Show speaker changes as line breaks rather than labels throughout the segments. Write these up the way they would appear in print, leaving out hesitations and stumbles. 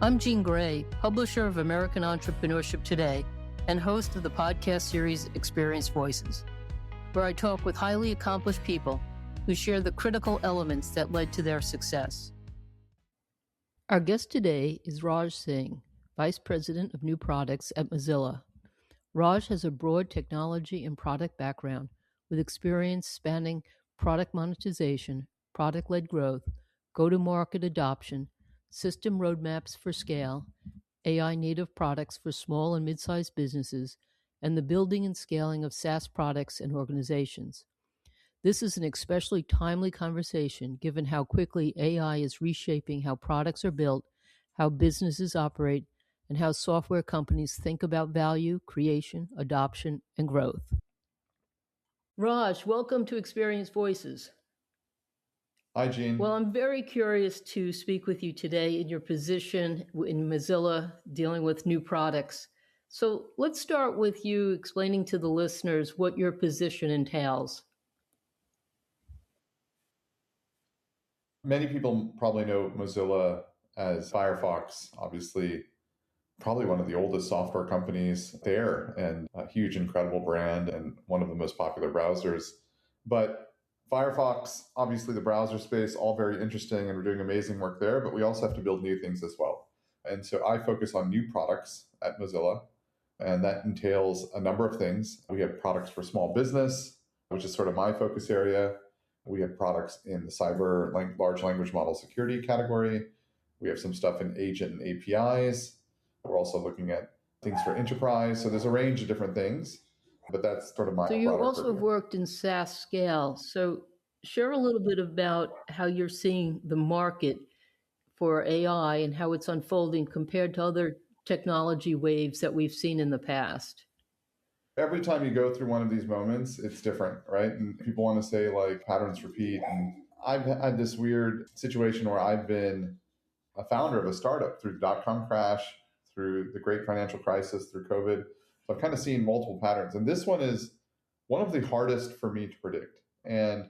I'm Jean Gray, publisher of American Entrepreneurship Today and host of the podcast series Experience Voices, where I talk with highly accomplished people who share the critical elements that led to their success. Our guest today is Raj Singh, Vice President of New Products at Mozilla. Raj has a broad technology and product background with experience spanning product monetization, product-led growth, go-to-market adoption, system roadmaps for scale, AI-native products for small and mid-sized businesses, and the building and scaling of SaaS products and organizations. This is an especially timely conversation given how quickly AI is reshaping how products are built, how businesses operate, and how software companies think about value, creation, adoption, and growth. Raj, welcome to Experience Voices.
Hi, Jean.
Well, I'm very curious to speak with you today in your position in Mozilla dealing with new products. So let's start with you explaining to the listeners what your position entails.
Many people probably know Mozilla as Firefox, obviously, probably one of the oldest software companies there and a huge, incredible brand and one of the most popular browsers. But Firefox, obviously the browser space, all very interesting and we're doing amazing work there, but we also have to build new things as well. And so I focus on new products at Mozilla, and that entails a number of things. We have products for small business, which is sort of my focus area. We have products in the cyber large language model security category. We have some stuff in agent and APIs. We're also looking at things for enterprise. So there's a range of different things, but that's sort of my
So you also have worked in SaaS scale. So share a little bit about how you're seeing the market for AI and how it's unfolding compared to other technology waves that we've seen in the past.
Every time you go through one of these moments, it's different, right? And people want to say like patterns repeat. And I've had this weird situation where I've been a founder of a startup through the dot-com crash, through the great financial crisis, through COVID. So I've kind of seen multiple patterns. And this one is one of the hardest for me to predict. And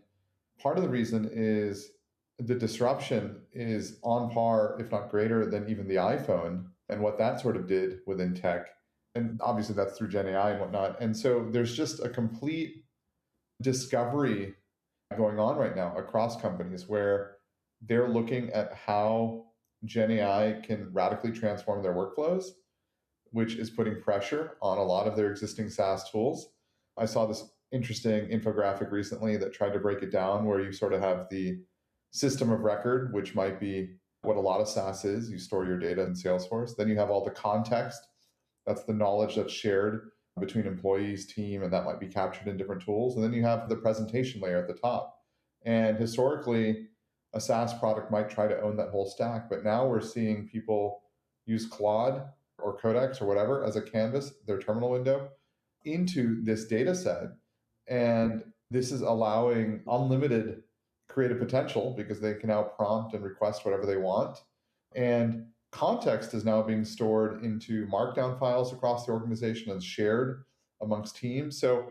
part of the reason is the disruption is on par, if not greater than even the iPhone and what that sort of did within tech. And obviously that's through Gen AI and whatnot. And so there's just a complete discovery going on right now across companies where they're looking at how Gen AI can radically transform their workflows, which is putting pressure on a lot of their existing SaaS tools. I saw this interesting infographic recently that tried to break it down where you sort of have the system of record, which might be what a lot of SaaS is. You store your data in Salesforce. Then you have all the context. That's the knowledge that's shared between employees, team, and that might be captured in different tools. And then you have the presentation layer at the top. And historically, a SaaS product might try to own that whole stack, but now we're seeing people use Claude or Codex or whatever as a canvas, their terminal window, into this data set. And this is allowing unlimited creative potential because they can now prompt and request whatever they want. And context is now being stored into markdown files across the organization and shared amongst teams. So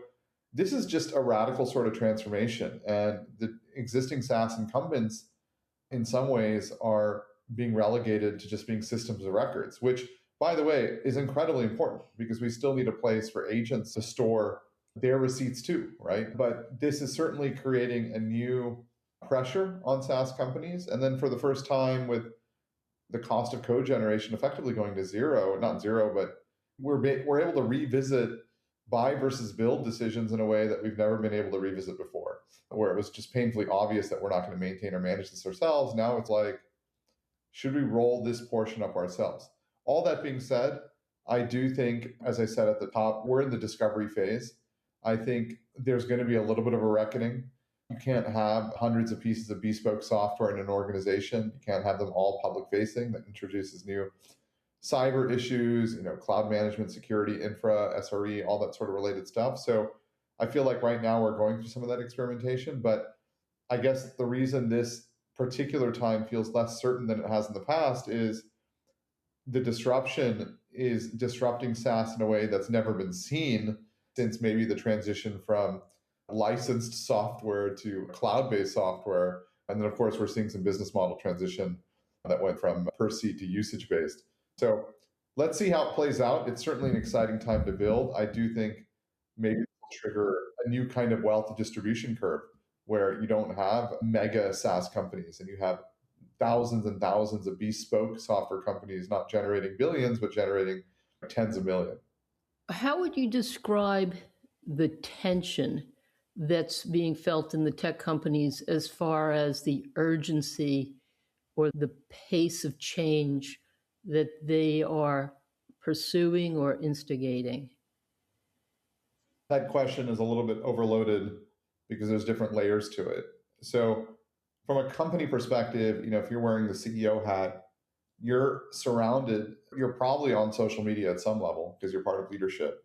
this is just a radical sort of transformation. And the existing SaaS incumbents in some ways are being relegated to just being systems of records, which, by the way, is incredibly important because we still need a place for agents to store their receipts too, right? But this is certainly creating a new pressure on SaaS companies. And then for the first time with the cost of code generation effectively going to zero, not zero, but we're able to revisit buy versus build decisions in a way that we've never been able to revisit before, where it was just painfully obvious that we're not going to maintain or manage this ourselves. Now it's like, should we roll this portion up ourselves? All that being said, I do think, as I said at the top, we're in the discovery phase. I think there's going to be a little bit of a reckoning. You can't have hundreds of pieces of bespoke software in an organization. You can't have them all public facing. That introduces new cyber issues, cloud management, security, infra, SRE, all that sort of related stuff. So I feel like right now we're going through some of that experimentation, but I guess the reason this particular time feels less certain than it has in the past is the disruption is disrupting SaaS in a way that's never been seen since maybe the transition from licensed software to cloud-based software. And then, of course, we're seeing some business model transition that went from per seat to usage based. So let's see how it plays out. It's certainly an exciting time to build. I do think maybe it'll trigger a new kind of wealth distribution curve where you don't have mega SaaS companies and you have thousands and thousands of bespoke software companies not generating billions, but generating tens of millions.
How would you describe the tension that's being felt in the tech companies as far as the urgency or the pace of change that they are pursuing or instigating?
That question is a little bit overloaded because there's different layers to it. So from a company perspective, if you're wearing the CEO hat, you're surrounded, you're probably on social media at some level because you're part of leadership.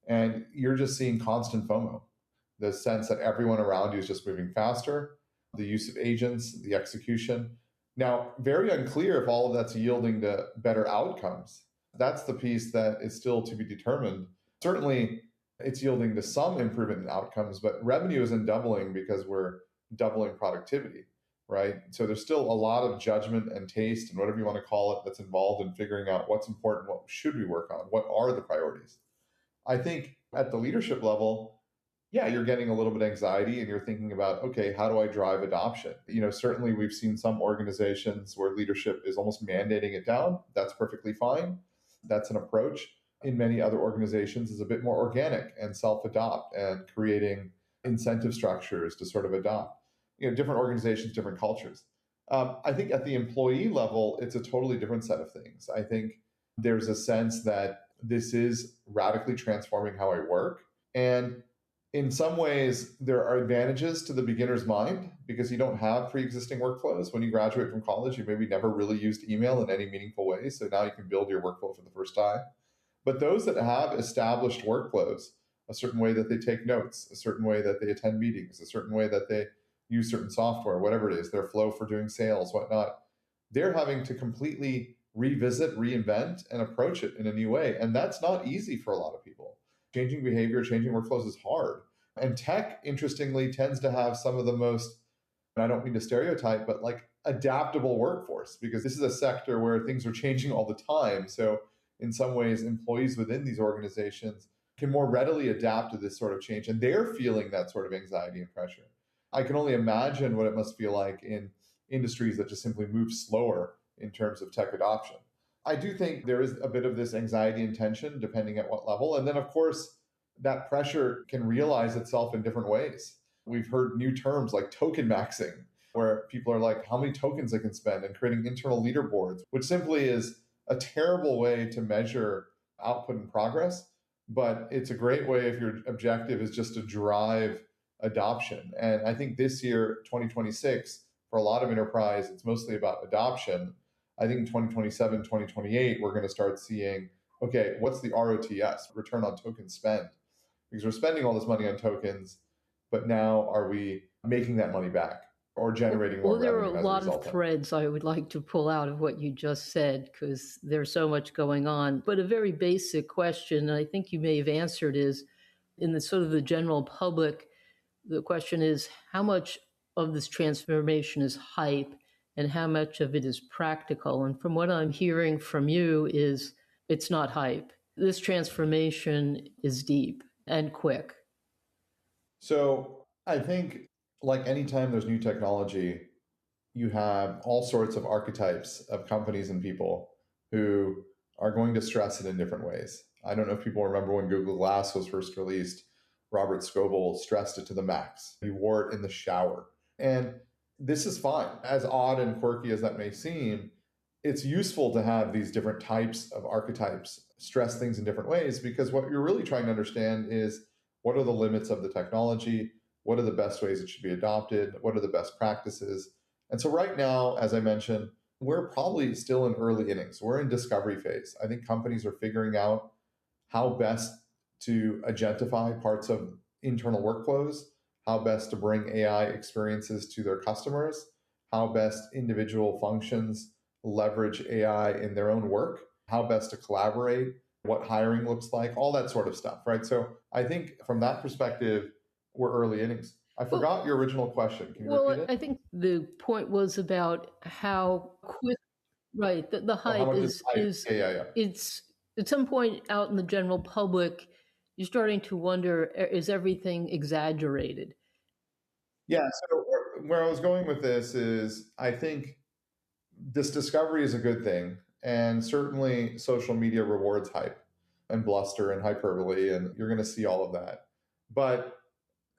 And you're just seeing constant FOMO, the sense that everyone around you is just moving faster, the use of agents, the execution. Now, very unclear if all of that's yielding to better outcomes. That's the piece that is still to be determined. Certainly, it's yielding to some improvement in outcomes, but revenue isn't doubling because we're doubling productivity, right? So there's still a lot of judgment and taste and whatever you want to call it that's involved in figuring out what's important, what should we work on, what are the priorities. I think at the leadership level, yeah, you're getting a little bit of anxiety and you're thinking about, okay, how do I drive adoption? Certainly we've seen some organizations where leadership is almost mandating it down. That's perfectly fine. That's an approach. In many other organizations is a bit more organic and self-adopt and creating incentive structures to sort of adopt. Different organizations, different cultures. I think at the employee level, it's a totally different set of things. I think there's a sense that this is radically transforming how I work. And in some ways, there are advantages to the beginner's mind because you don't have pre-existing workflows. When you graduate from college, you maybe never really used email in any meaningful way. So now you can build your workflow for the first time. But those that have established workflows, a certain way that they take notes, a certain way that they attend meetings, a certain way that they use certain software, whatever it is, their flow for doing sales, whatnot, they're having to completely revisit, reinvent, and approach it in a new way. And that's not easy for a lot of people. Changing behavior, changing workflows is hard. And tech, interestingly, tends to have some of the most, and I don't mean to stereotype, but like adaptable workforce, because this is a sector where things are changing all the time. So in some ways, employees within these organizations can more readily adapt to this sort of change. And they're feeling that sort of anxiety and pressure. I can only imagine what it must feel like in industries that just simply move slower in terms of tech adoption. I do think there is a bit of this anxiety and tension depending at what level. And then, of course, that pressure can realize itself in different ways. We've heard new terms like token maxing, where people are like, how many tokens they can spend, and creating internal leaderboards, which simply is a terrible way to measure output and progress. But it's a great way if your objective is just to drive adoption. And I think this year, 2026, for a lot of enterprise, it's mostly about adoption. I think in 2027, 2028, we're going to start seeing, okay, what's the ROTS, return on token spend? Because we're spending all this money on tokens, but now are we making that money back or generating more
revenue?
Well, there are a lot
of threads I would like to pull out of what you just said because there's so much going on. But a very basic question, and I think you may have answered, is in the sort of the general public, the question is how much of this transformation is hype and how much of it is practical? And from what I'm hearing from you is it's not hype. This transformation is deep and quick.
So I think like anytime there's new technology, you have all sorts of archetypes of companies and people who are going to stress it in different ways. I don't know if people remember when Google Glass was first released, Robert Scoble stressed it to the max. He wore it in the shower. And this is fine. As odd and quirky as that may seem, it's useful to have these different types of archetypes stress things in different ways because what you're really trying to understand is what are the limits of the technology? What are the best ways it should be adopted? What are the best practices? And so right now, as I mentioned, we're probably still in early innings. We're in discovery phase. I think companies are figuring out how best to agentify parts of internal workflows, how best to bring AI experiences to their customers, how best individual functions leverage AI in their own work, how best to collaborate, what hiring looks like, all that sort of stuff, right? So I think from that perspective, we're early innings. I forgot your original question. Can you repeat it?
I think the point was about how quick. Right. The
Or how
hype
much is hype?
is
Yeah, yeah, yeah.
it's at some point out in the general public, you're starting to wonder, is everything exaggerated?
Yeah. So where I was going with this is I think this discovery is a good thing. And certainly social media rewards hype and bluster and hyperbole, and you're going to see all of that. But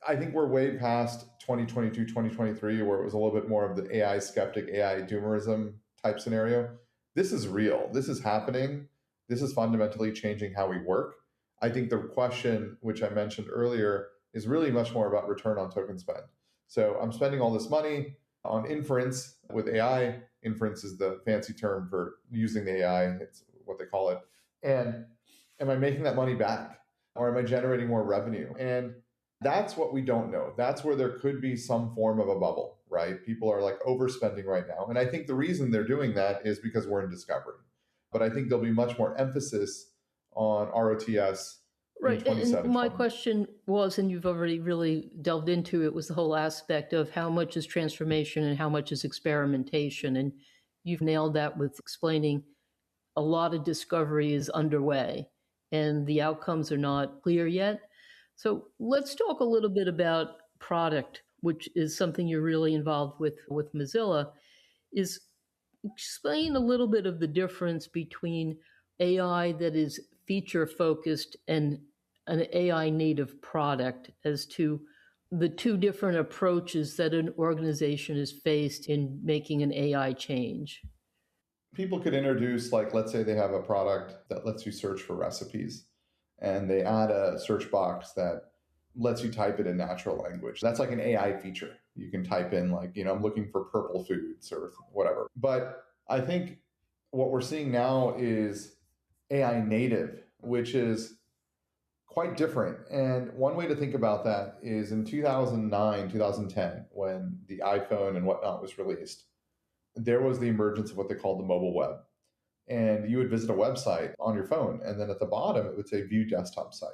I think we're way past 2022, 2023, where it was a little bit more of the AI skeptic, AI doomerism type scenario. This is real. This is happening. This is fundamentally changing how we work. I think the question, which I mentioned earlier, is really much more about return on token spend. So I'm spending all this money on inference with AI. Inference is the fancy term for using the AI, it's what they call it. And am I making that money back? Or am I generating more revenue? And that's what we don't know. That's where there could be some form of a bubble, right? People are like overspending right now. And I think the reason they're doing that is because we're in discovery. But I think there'll be much more emphasis on ROTS in
Right. And
27,
my
28.
question was, and you've already really delved into it, was the whole aspect of how much is transformation and how much is experimentation. And you've nailed that with explaining a lot of discovery is underway and the outcomes are not clear yet. So let's talk a little bit about product, which is something you're really involved with Mozilla. Is explain a little bit of the difference between AI that is feature focused and an AI native product as to the two different approaches that an organization is faced in making an AI change.
People could introduce, like, let's say they have a product that lets you search for recipes and they add a search box that lets you type it in natural language. That's like an AI feature. You can type in, like, I'm looking for purple foods or whatever. But I think what we're seeing now is AI native, which is quite different. And one way to think about that is in 2009, 2010, when the iPhone and whatnot was released, there was the emergence of what they called the mobile web. And you would visit a website on your phone, and then at the bottom, it would say view desktop site.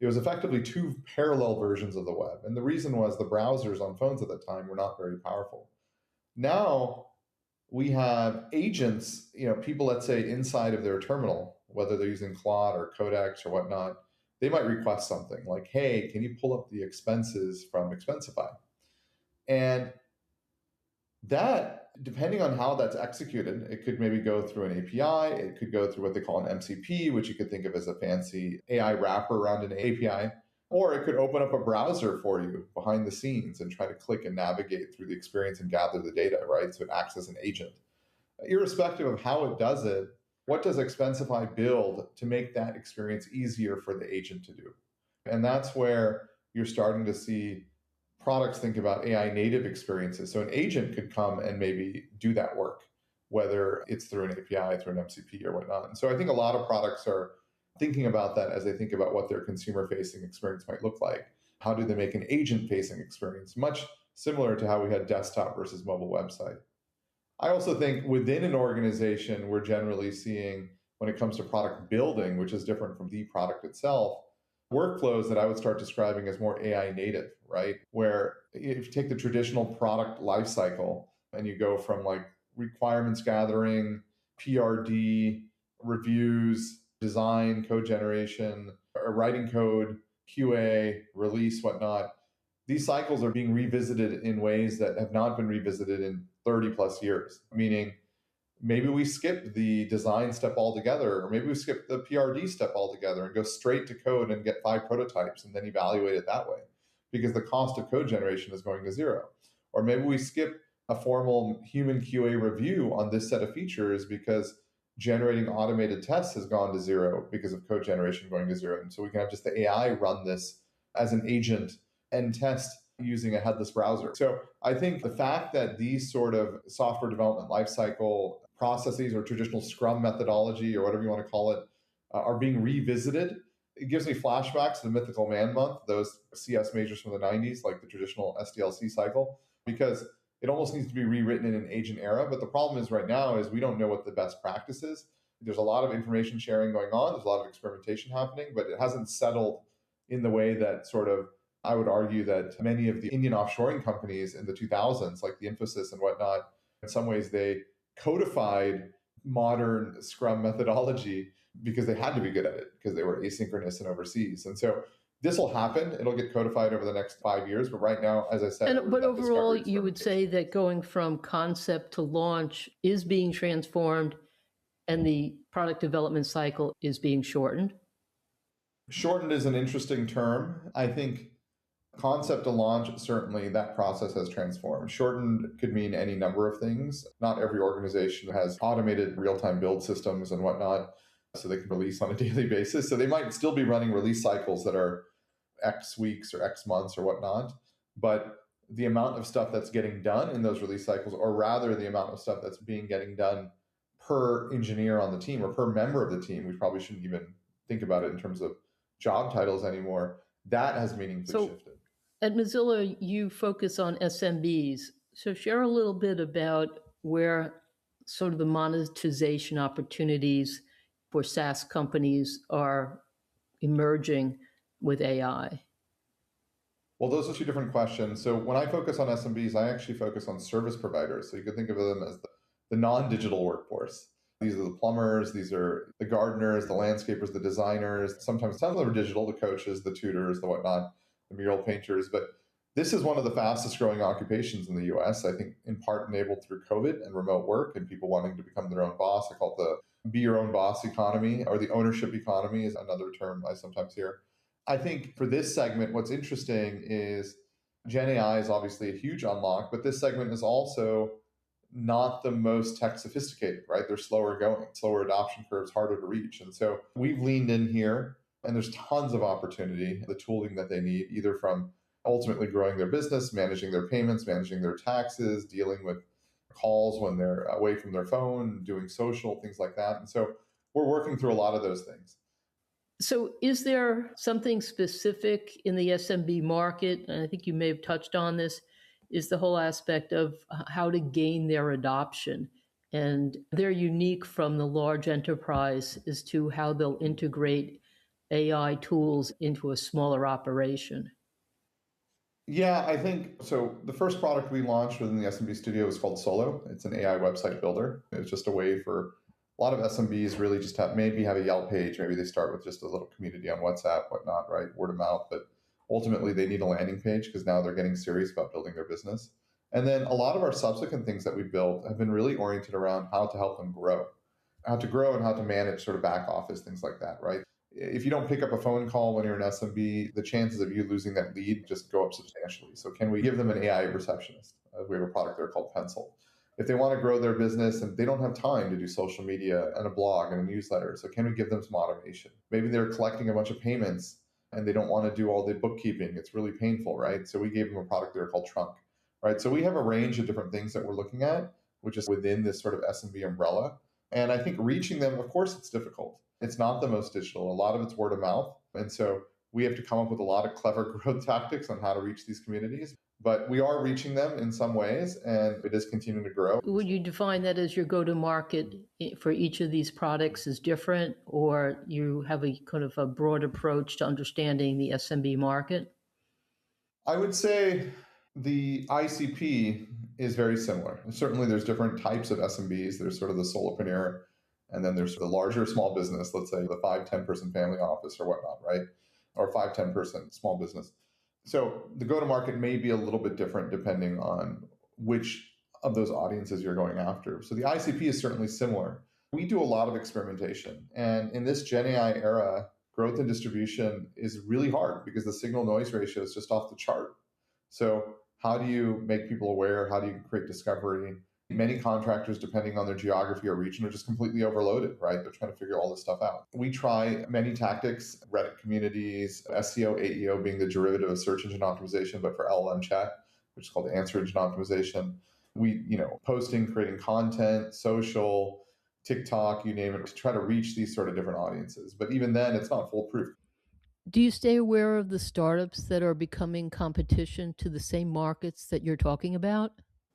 It was effectively two parallel versions of the web. And the reason was the browsers on phones at the time were not very powerful. Now we have agents, people, let's say, inside of their terminal, whether they're using Claude or Codex or whatnot, they might request something like, hey, can you pull up the expenses from Expensify? And that, depending on how that's executed, it could maybe go through an API. It could go through what they call an MCP, which you could think of as a fancy AI wrapper around an API. Or it could open up a browser for you behind the scenes and try to click and navigate through the experience and gather the data, right? So it acts as an agent. Irrespective of how it does it, what does Expensify build to make that experience easier for the agent to do? And that's where you're starting to see products think about AI native experiences. So an agent could come and maybe do that work, whether it's through an API, through an MCP or whatnot. And so I think a lot of products are thinking about that as they think about what their consumer facing experience might look like. How do they make an agent facing experience? Much similar to how we had desktop versus mobile website. I also think within an organization, we're generally seeing, when it comes to product building, which is different from the product itself, workflows that I would start describing as more AI native, right? Where if you take the traditional product lifecycle and you go from like requirements gathering, PRD, reviews, design, code generation, writing code, QA, release, whatnot, these cycles are being revisited in ways that have not been revisited in 30 plus years, meaning maybe we skip the design step altogether, or maybe we skip the PRD step altogether and go straight to code and get 5 prototypes and then evaluate it that way because the cost of code generation is going to zero. Or maybe we skip a formal human QA review on this set of features because generating automated tests has gone to zero because of code generation going to zero. And so we can have just the AI run this as an agent and test using a headless browser. So I think the fact that these sort of software development lifecycle processes or traditional Scrum methodology or whatever you want to call it are being revisited, it gives me flashbacks to the Mythical Man Month, those CS majors from the 90s, like the traditional SDLC cycle, because it almost needs to be rewritten in an agent era. But the problem is right now is we don't know what the best practice is. There's a lot of information sharing going on. There's a lot of experimentation happening, but it hasn't settled in the way that sort of, I would argue that many of the Indian offshoring companies in the 2000s, like the Infosys and whatnot, in some ways they codified modern Scrum methodology because they had to be good at it because they were asynchronous and overseas. And so this will happen. It'll get codified over the next 5 years. But right now, as I said,
But overall, you would say that going from concept to launch is being transformed and the product development cycle is being shortened?
Shortened is an interesting term. I think concept to launch, certainly that process has transformed. Shortened could mean any number of things. Not every organization has automated real-time build systems and whatnot, so they can release on a daily basis. So they might still be running release cycles that are X weeks or X months or whatnot. But the amount of stuff that's getting done in those release cycles, or rather the amount of stuff that's getting done per engineer on the team or per member of the team, we probably shouldn't even think about it in terms of job titles anymore, that has meaningfully shifted.
At Mozilla, you focus on SMBs. So share a little bit about where sort of the monetization opportunities for SaaS companies are emerging with AI.
Well, those are two different questions. So when I focus on SMBs, I actually focus on service providers. So you could think of them as the non-digital workforce. These are the plumbers, these are the gardeners, the landscapers, the designers. Sometimes some of them are digital, the coaches, the tutors, the whatnot, the mural painters. But this is one of the fastest growing occupations in the US, I think in part enabled through COVID and remote work and people wanting to become their own boss. I call it the be your own boss economy, or the ownership economy is another term I sometimes hear. I think for this segment, what's interesting is Gen AI is obviously a huge unlock, but this segment is also not the most tech sophisticated, right? They're slower going, slower adoption curves, harder to reach. And so we've leaned in here and there's tons of opportunity, the tooling that they need, either from ultimately growing their business, managing their payments, managing their taxes, dealing with calls when they're away from their phone, doing social, things like that. And so we're working through a lot of those things.
So is there something specific in the SMB market, and I think you may have touched on this, is the whole aspect of how to gain their adoption. And they're unique from the large enterprise as to how they'll integrate AI tools into a smaller operation.
Yeah, I think so. The first product we launched within the SMB studio is called Solo. It's an AI website builder. It's just a way for a lot of SMBs really just have a Yelp page. Maybe they start with just a little community on WhatsApp, whatnot, right? Word of mouth. But ultimately, they need a landing page because now they're getting serious about building their business. And then a lot of our subsequent things that we built have been really oriented around how to help them grow, how to grow and how to manage sort of back office, things like that, right? If you don't pick up a phone call when you're an SMB, the chances of you losing that lead just go up substantially. So can we give them an AI receptionist? We have a product there called Pencil. If they want to grow their business and they don't have time to do social media and a blog and a newsletter, so can we give them some automation? Maybe they're collecting a bunch of payments and they don't want to do all the bookkeeping. It's really painful, right? So we gave them a product there called Trunk, right? So we have a range of different things that we're looking at, which is within this sort of SMB umbrella. And I think reaching them, of course, it's difficult. It's not the most digital. A lot of it's word of mouth. And so we have to come up with a lot of clever growth tactics on how to reach these communities. But we are reaching them in some ways, and it is continuing to grow.
Would you define that as your go-to-market for each of these products is different, or you have a kind of a broad approach to understanding the SMB market?
I would say the ICP is very similar. And certainly there's different types of SMBs. There's sort of the solopreneur, and then there's the larger small business, let's say the 5-10 person family office or whatnot, right? Or 5-10 person small business. So the go-to-market may be a little bit different depending on which of those audiences you're going after. So the ICP is certainly similar. We do a lot of experimentation. And in this Gen AI era, growth and distribution is really hard because the signal noise ratio is just off the chart. So how do you make people aware? How do you create discovery? Many contractors, depending on their geography or region, are just completely overloaded, right? They're trying to figure all this stuff out. We try many tactics, Reddit communities, SEO, AEO being the derivative of search engine optimization, but for LLM chat, which is called answer engine optimization. We, posting, creating content, social, TikTok, you name it, to try to reach these sort of different audiences. But even then, it's not foolproof.
Do you stay aware of the startups that are becoming competition to the same markets that you're talking about?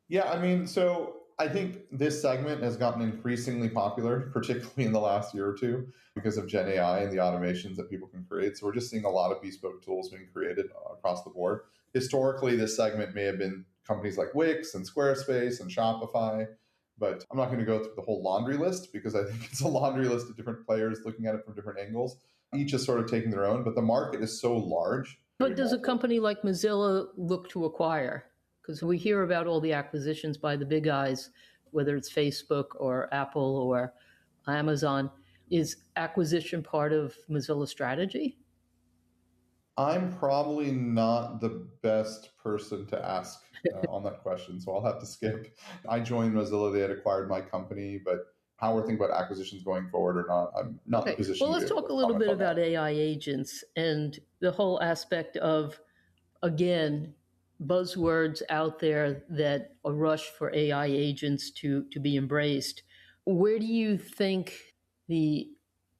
Yeah, so I think this segment has gotten increasingly popular, particularly in the last year or two, because of Gen AI and the automations that people can create. So we're just seeing a lot of bespoke tools being created across the board. Historically, this segment may have been companies like Wix and Squarespace and Shopify. But I'm not going to go through the whole laundry list because I think it's a laundry list of different players looking at it from different angles. Each is sort of taking their own, but the market is so large.
But does a company like Mozilla look to acquire? Because we hear about all the acquisitions by the big guys, whether it's Facebook or Apple or Amazon. Is acquisition part of Mozilla's strategy?
I'm probably not the best person to ask on that question, so I'll have to skip. I joined Mozilla, they had acquired my company, but how we're thinking about acquisitions going forward or not, I'm not in a position
Well, let's talk a little bit about AI agents and the whole aspect of, again, buzzwords out there that a rush for AI agents to be embraced. Where do you think the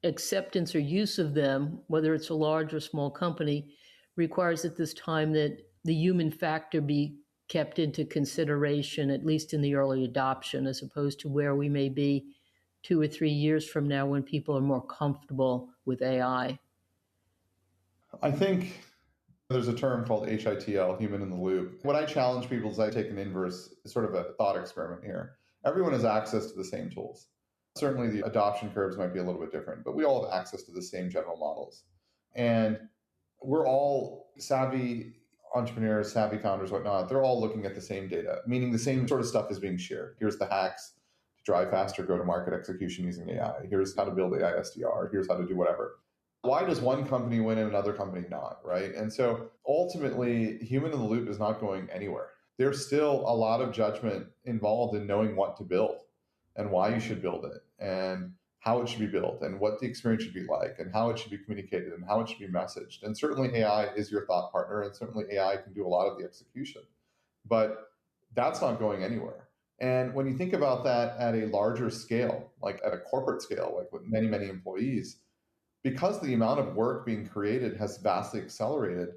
acceptance or use of them, whether it's a large or small company, requires at this time that the human factor be kept into consideration, at least in the early adoption, as opposed to where we may be 2 or 3 years from now when people are more comfortable with AI?
I think there's a term called HITL, human in the loop. What I challenge people is I take an inverse, sort of a thought experiment here. Everyone has access to the same tools. Certainly the adoption curves might be a little bit different, but we all have access to the same general models. And we're all savvy entrepreneurs, savvy founders, whatnot. They're all looking at the same data, meaning the same sort of stuff is being shared. Here's the hacks to drive faster go-to-market execution using AI. Here's how to build AI SDR. Here's how to do whatever. Why does one company win and another company not, right? And so ultimately, human in the loop is not going anywhere. There's still a lot of judgment involved in knowing what to build and why you should build it and how it should be built and what the experience should be like and how it should be communicated and how it should be messaged. And certainly AI is your thought partner, and certainly AI can do a lot of the execution, but that's not going anywhere. And when you think about that at a larger scale, like at a corporate scale, like with many, many employees, because the amount of work being created has vastly accelerated,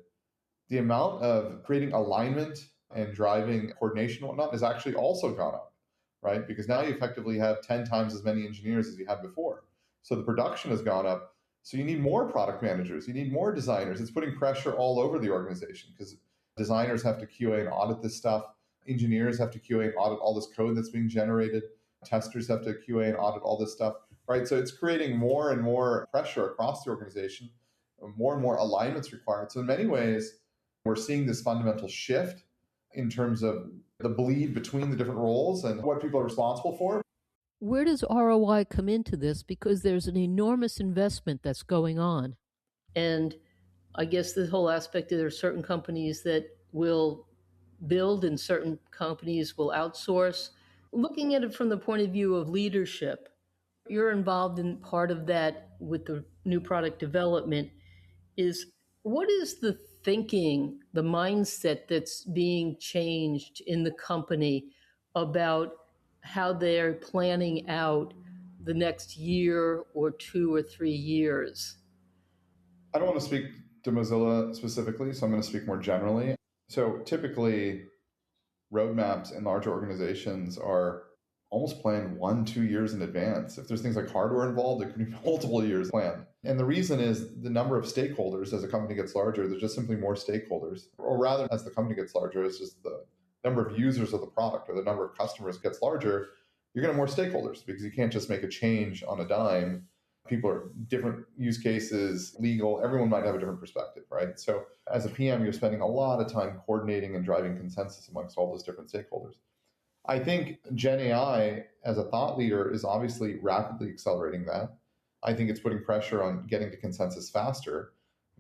the amount of creating alignment and driving coordination and whatnot has actually also gone up, right? Because now you effectively have 10 times as many engineers as you had before. So the production has gone up. So you need more product managers, you need more designers. It's putting pressure all over the organization because designers have to QA and audit this stuff. Engineers have to QA and audit all this code that's being generated. Testers have to QA and audit all this stuff, right? So it's creating more and more pressure across the organization, more and more alignments required. So in many ways, we're seeing this fundamental shift in terms of the bleed between the different roles and what people are responsible for.
Where does ROI come into this? Because there's an enormous investment that's going on. And I guess the whole aspect of there are certain companies that will build and certain companies will outsource. Looking at it from the point of view of leadership, you're involved in part of that with the new product development. Is what is the thinking, the mindset that's being changed in the company about how they're planning out the next year or 2 or 3 years?
I don't want to speak to Mozilla specifically, so I'm going to speak more generally. So typically, roadmaps in larger organizations are almost planned 1-2 years in advance. If there's things like hardware involved, it could be multiple years planned. And the reason is the number of stakeholders as a company gets larger, there's just simply more stakeholders. Or rather, as the company gets larger, it's just the number of users of the product or the number of customers gets larger, you're going to have more stakeholders because you can't just make a change on a dime. People are different use cases, legal, everyone might have a different perspective, right? So as a PM, you're spending a lot of time coordinating and driving consensus amongst all those different stakeholders. I think Gen AI as a thought leader is obviously rapidly accelerating that. I think it's putting pressure on getting to consensus faster,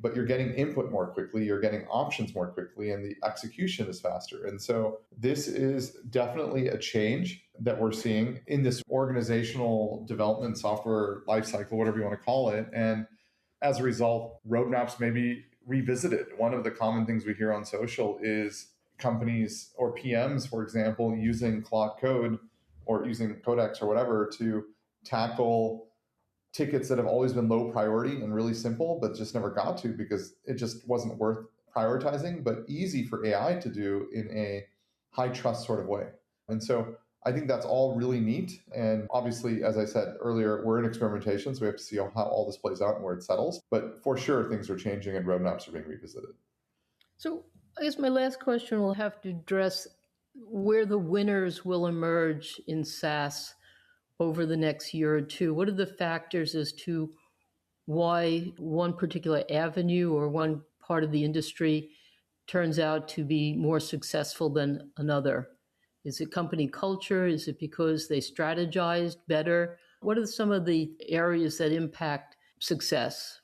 but you're getting input more quickly, you're getting options more quickly, and the execution is faster. And so this is definitely a change that we're seeing in this organizational development software lifecycle, whatever you want to call it. And as a result, roadmaps may be revisited. One of the common things we hear on social is companies or PMs, for example, using Claude Code or using Codex or whatever to tackle tickets that have always been low priority and really simple, but just never got to because it just wasn't worth prioritizing, but easy for AI to do in a high trust sort of way. And so I think that's all really neat. And obviously, as I said earlier, we're in experimentation, so we have to see how all this plays out and where it settles. But for sure, things are changing and roadmaps are being revisited.
So I guess my last question will have to address where the winners will emerge in SaaS over the next year or two? What are the factors as to why one particular avenue or one part of the industry turns out to be more successful than another? Is it company culture? Is it because they strategized better? What are some of the areas that impact success?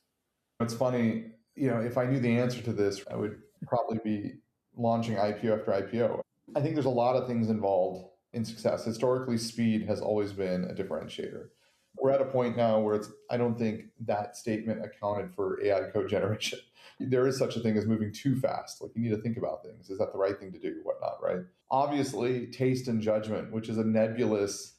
It's funny, if I knew the answer to this, I would probably be launching IPO after IPO. I think there's a lot of things involved in success. Historically, speed has always been a differentiator. We're at a point now where I don't think that statement accounted for AI code generation. There is such a thing as moving too fast. Like, you need to think about things. Is that the right thing to do? Whatnot, right? Obviously, taste and judgment, which is a nebulous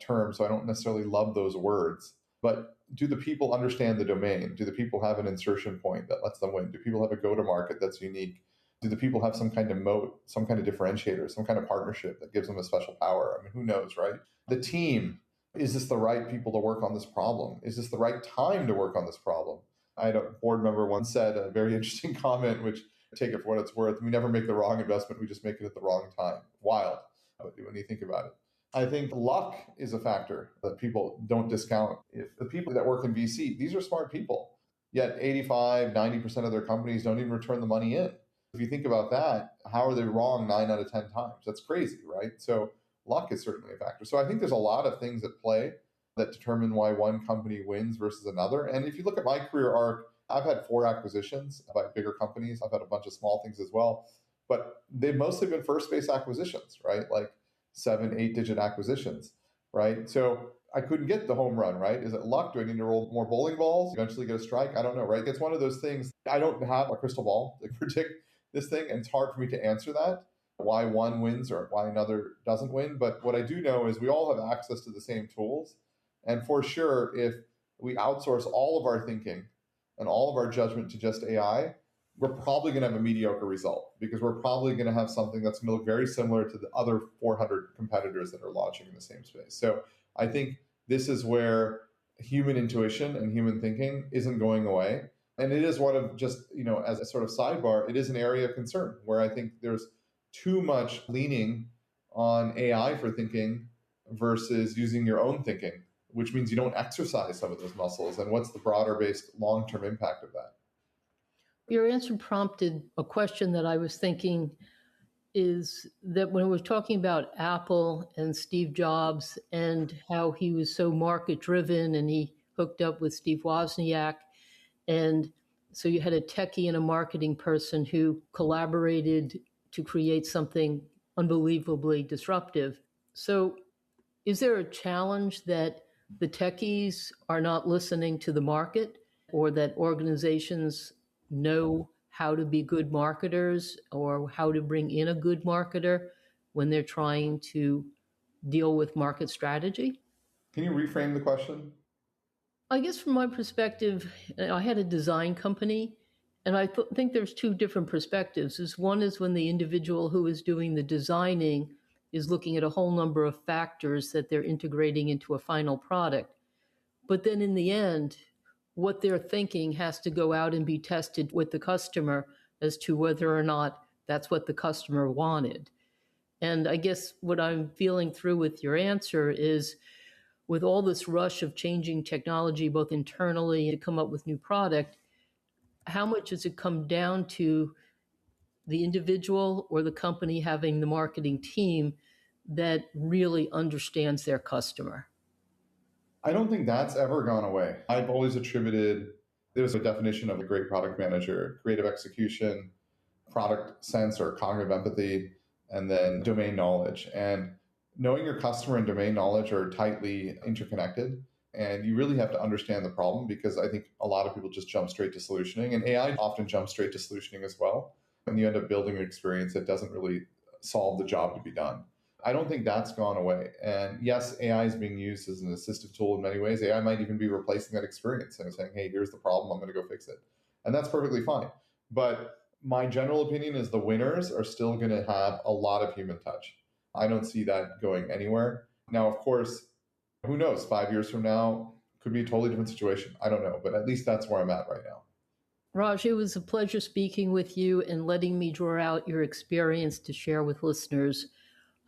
term, so I don't necessarily love those words. But do the people understand the domain? Do the people have an insertion point that lets them win? Do people have a go-to-market that's unique? Do the people have some kind of moat, some kind of differentiator, some kind of partnership that gives them a special power? I mean, who knows, right? The team, is this the right people to work on this problem? Is this the right time to work on this problem? I had a board member once said a very interesting comment, which, take it for what it's worth, we never make the wrong investment, we just make it at the wrong time. Wild, when you think about it. I think luck is a factor that people don't discount. If the people that work in VC, these are smart people, yet 85, 90% of their companies don't even return the money in. If you think about that, how are they wrong 9 out of 10 times? That's crazy, right? So luck is certainly a factor. So I think there's a lot of things at play that determine why one company wins versus another. And if you look at my career arc, I've had 4 acquisitions by bigger companies. I've had a bunch of small things as well, but they've mostly been first base acquisitions, right? Like 7, 8-digit acquisitions, right? So I couldn't get the home run, right? Is it luck? Do I need to roll more bowling balls, eventually get a strike? I don't know, right? It's one of those things. I don't have a crystal ball to predict this thing, and it's hard for me to answer that, why one wins or why another doesn't win. But what I do know is we all have access to the same tools. And for sure, if we outsource all of our thinking and all of our judgment to just AI, we're probably going to have a mediocre result, because we're probably going to have something that's going to look very similar to the other 400 competitors that are launching in the same space. So I think this is where human intuition and human thinking isn't going away. And it is one of, just, as a sort of sidebar, it is an area of concern where I think there's too much leaning on AI for thinking versus using your own thinking, which means you don't exercise some of those muscles. And what's the broader based long-term impact of that?
Your answer prompted a question that I was thinking, is that when we're talking about Apple and Steve Jobs and how he was so market driven and he hooked up with Steve Wozniak, and so you had a techie and a marketing person who collaborated to create something unbelievably disruptive. So is there a challenge that the techies are not listening to the market, or that organizations know how to be good marketers or how to bring in a good marketer when they're trying to deal with market strategy?
Can you reframe the question?
I guess from my perspective, I had a design company, and I think there's 2 different perspectives. One is when the individual who is doing the designing is looking at a whole number of factors that they're integrating into a final product. But then in the end, what they're thinking has to go out and be tested with the customer as to whether or not that's what the customer wanted. And I guess what I'm feeling through with your answer is, with all this rush of changing technology, both internally to come up with new product, how much does it come down to the individual or the company having the marketing team that really understands their customer?
I don't think that's ever gone away. I've always attributed, there's a definition of a great product manager: creative execution, product sense or cognitive empathy, and then domain knowledge. And knowing your customer and domain knowledge are tightly interconnected. And you really have to understand the problem, because I think a lot of people just jump straight to solutioning, and AI often jumps straight to solutioning as well. And you end up building an experience that doesn't really solve the job to be done. I don't think that's gone away. And yes, AI is being used as an assistive tool in many ways. AI might even be replacing that experience and saying, hey, here's the problem, I'm going to go fix it. And that's perfectly fine. But my general opinion is the winners are still going to have a lot of human touch. I don't see that going anywhere. Now, of course, who knows? 5 years from now, could be a totally different situation. I don't know, but at least that's where I'm at right now.
Raj, it was a pleasure speaking with you and letting me draw out your experience to share with listeners.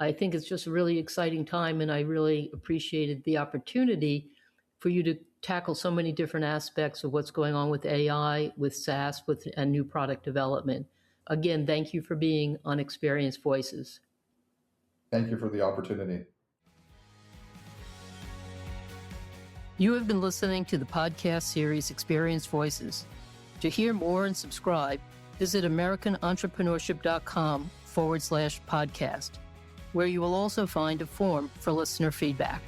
I think it's just a really exciting time, and I really appreciated the opportunity for you to tackle so many different aspects of what's going on with AI, with SaaS, and new product development. Again, thank you for being on Experienced Voices.
Thank you for the opportunity.
You have been listening to the podcast series Experienced Voices. To hear more and subscribe, visit AmericanEntrepreneurship.com/podcast, where you will also find a form for listener feedback.